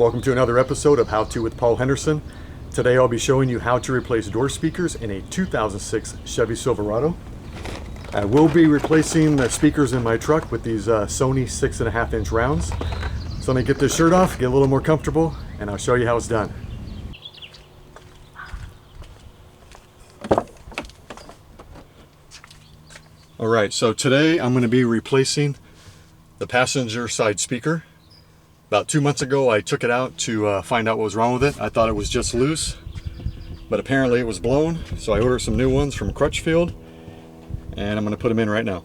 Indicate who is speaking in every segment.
Speaker 1: Welcome to another episode of How To with Paul Henderson. Today I'll be showing you how to replace door speakers in a 2006 Chevy Silverado. I will be replacing the speakers in my truck with these Sony 6.5-inch rounds. So let me get this shirt off, get a little more comfortable, and I'll show you how it's done. Alright, so today I'm going to be replacing the passenger side speaker. About 2 months ago I took it out to find out what was wrong with it. I thought it was just loose, but apparently it was blown, so I ordered some new ones from Crutchfield, and I'm going to put them in right now.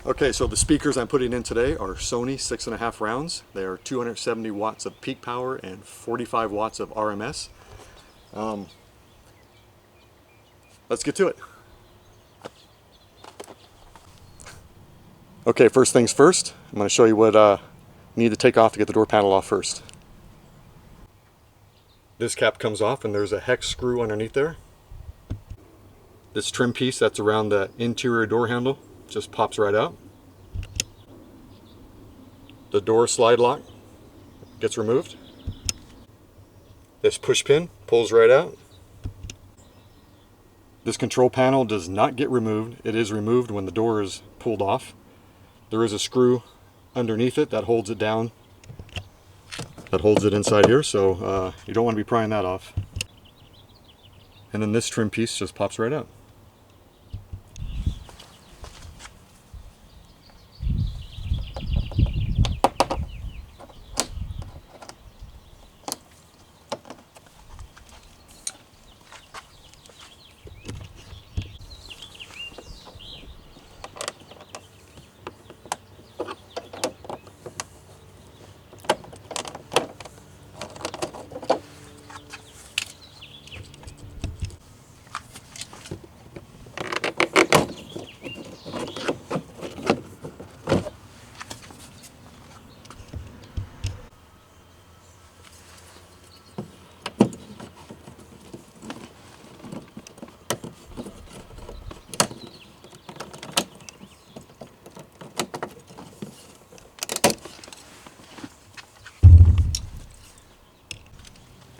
Speaker 1: Okay, so the speakers I'm putting in today are Sony 6.5 rounds. They are 270 watts of peak power and 45 watts of RMS. Let's get to it. Okay, first things first, I'm going to show you what you need to take off to get the door panel off first. This cap comes off and there's a hex screw underneath there. This trim piece that's around the interior door handle just pops right out. The door slide lock gets removed. This push pin pulls right out. This control panel does not get removed. It is removed when the door is pulled off. There is a screw underneath it that holds it down, that holds it inside here, so you don't want to be prying that off. And then this trim piece just pops right out.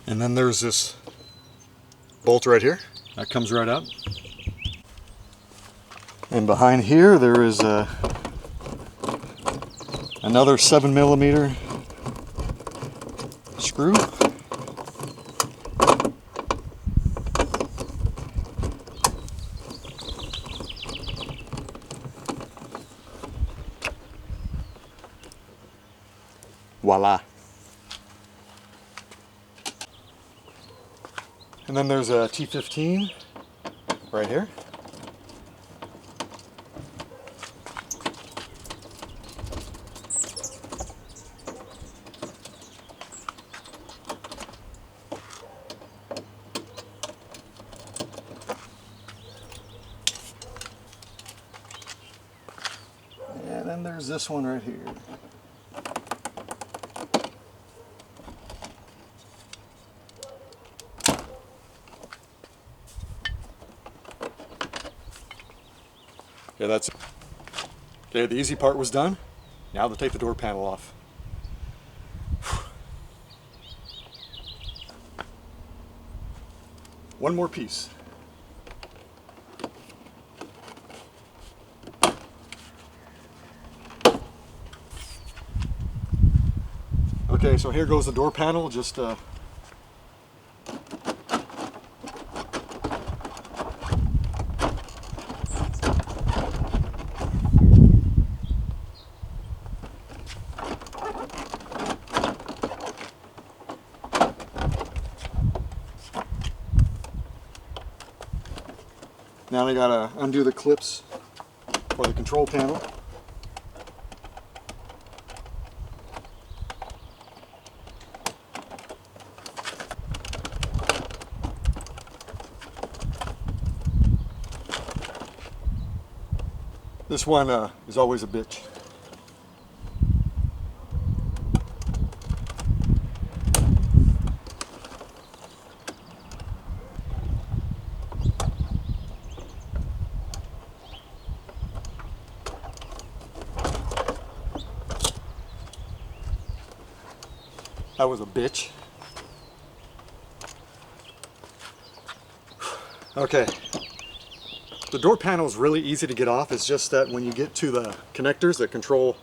Speaker 1: And then there's this bolt right here that comes right out. And behind here there is another 7mm screw. Voila. And then there's a T15 right here. And then there's this one right here. Okay, that's it. Okay, the easy part was done. Now to take the door panel off. One more piece. Okay, so here goes the door panel. Just now I gotta undo the clips for the control panel. This one is always a bitch. That was a bitch. Okay. The door panel is really easy to get off. It's just that when you get to the connectors that control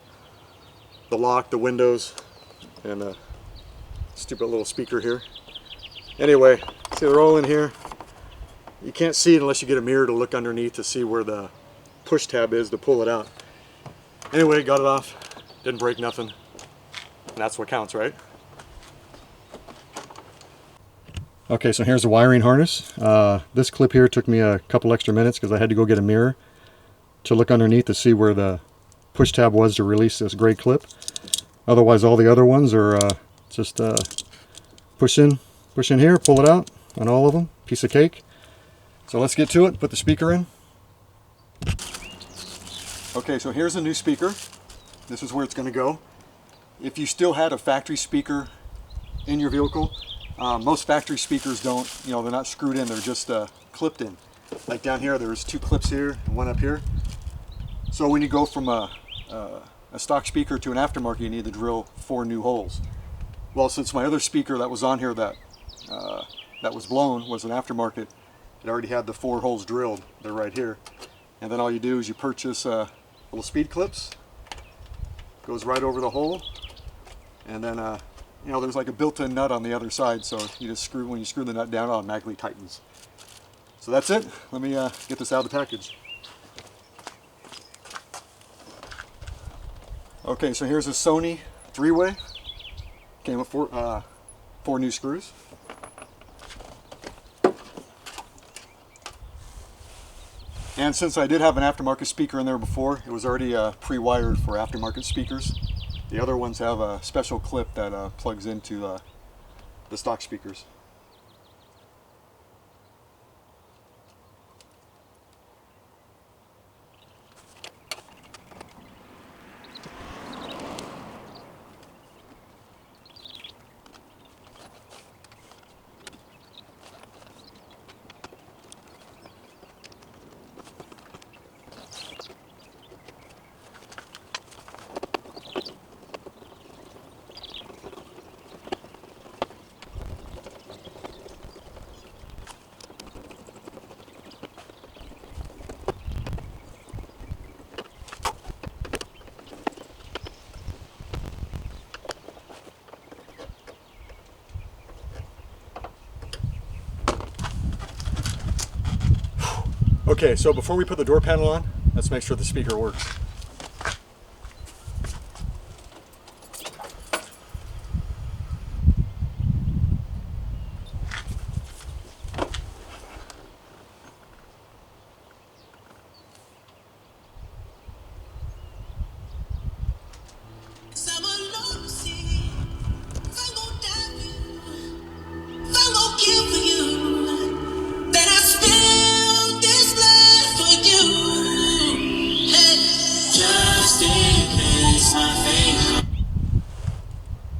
Speaker 1: the lock, the windows, and the stupid little speaker here. Anyway, see they're all in here. You can't see it unless you get a mirror to look underneath to see where the push tab is to pull it out. Anyway, got it off. Didn't break nothing. And that's what counts, right? Okay, so here's the wiring harness. This clip here took me a couple extra minutes because I had to go get a mirror to look underneath to see where the push tab was to release this gray clip. Otherwise, all the other ones are just push in here, pull it out on all of them. Piece of cake. So let's get to it. Put the speaker in. Okay, so here's a new speaker. This is where it's going to go. If you still had a factory speaker in your vehicle, most factory speakers don't, they're not screwed in, they're just clipped in. Like down here, there's two clips here and one up here. So when you go from a stock speaker to an aftermarket, you need to drill 4 new holes. Well, since my other speaker that was on here that was blown was an aftermarket, it already had the 4 holes drilled. They're right here. And then all you do is you purchase little speed clips. Goes right over the hole. And then there's like a built-in nut on the other side, so you just when you screw the nut down, it automatically tightens. So that's it. Let me get this out of the package. Okay, so here's a Sony 3-way. Came with 4 new screws. And since I did have an aftermarket speaker in there before, it was already pre-wired for aftermarket speakers. The other ones have a special clip that plugs into the stock speakers. Okay, so before we put the door panel on, let's make sure the speaker works.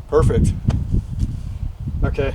Speaker 1: Perfect. Okay.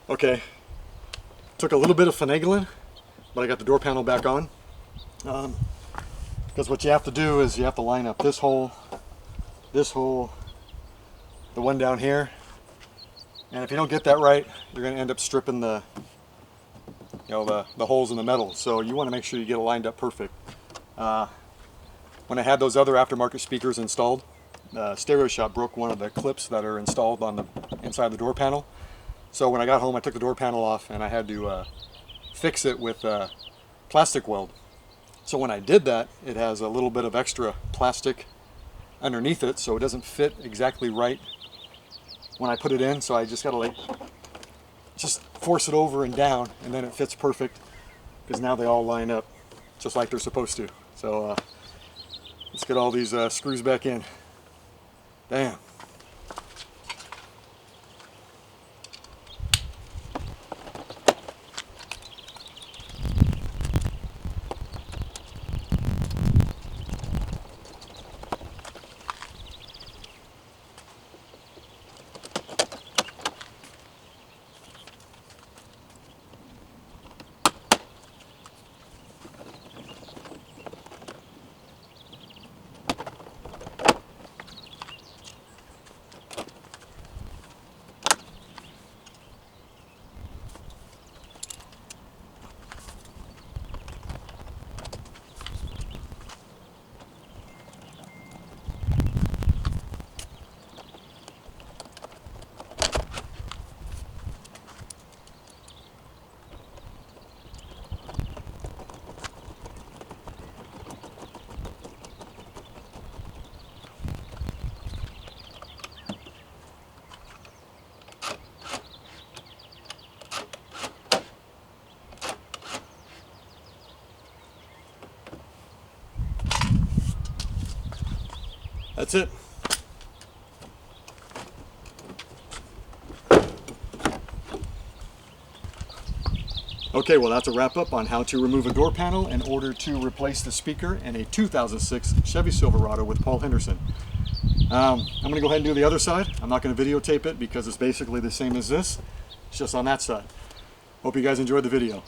Speaker 1: Okay, took a little bit of finagling, but I got the door panel back on. Because what you have to do is you have to line up this hole, the one down here, and if you don't get that right, you're going to end up stripping the holes in the metal. So you want to make sure you get it lined up perfect. When I had those other aftermarket speakers installed, Stereo Shop broke one of the clips that are installed on the inside of the door panel. So when I got home, I took the door panel off and I had to fix it with plastic weld. So when I did that, it has a little bit of extra plastic underneath it, so it doesn't fit exactly right when I put it in. So I just got to like just force it over and down, and then it fits perfect, because now they all line up just like they're supposed to. So let's get all these screws back in. Damn. That's it. Okay, well that's a wrap up on how to remove a door panel in order to replace the speaker in a 2006 Chevy Silverado with Paul Henderson. I'm going to go ahead and do the other side. I'm not going to videotape it because it's basically the same as this. It's just on that side. Hope you guys enjoyed the video.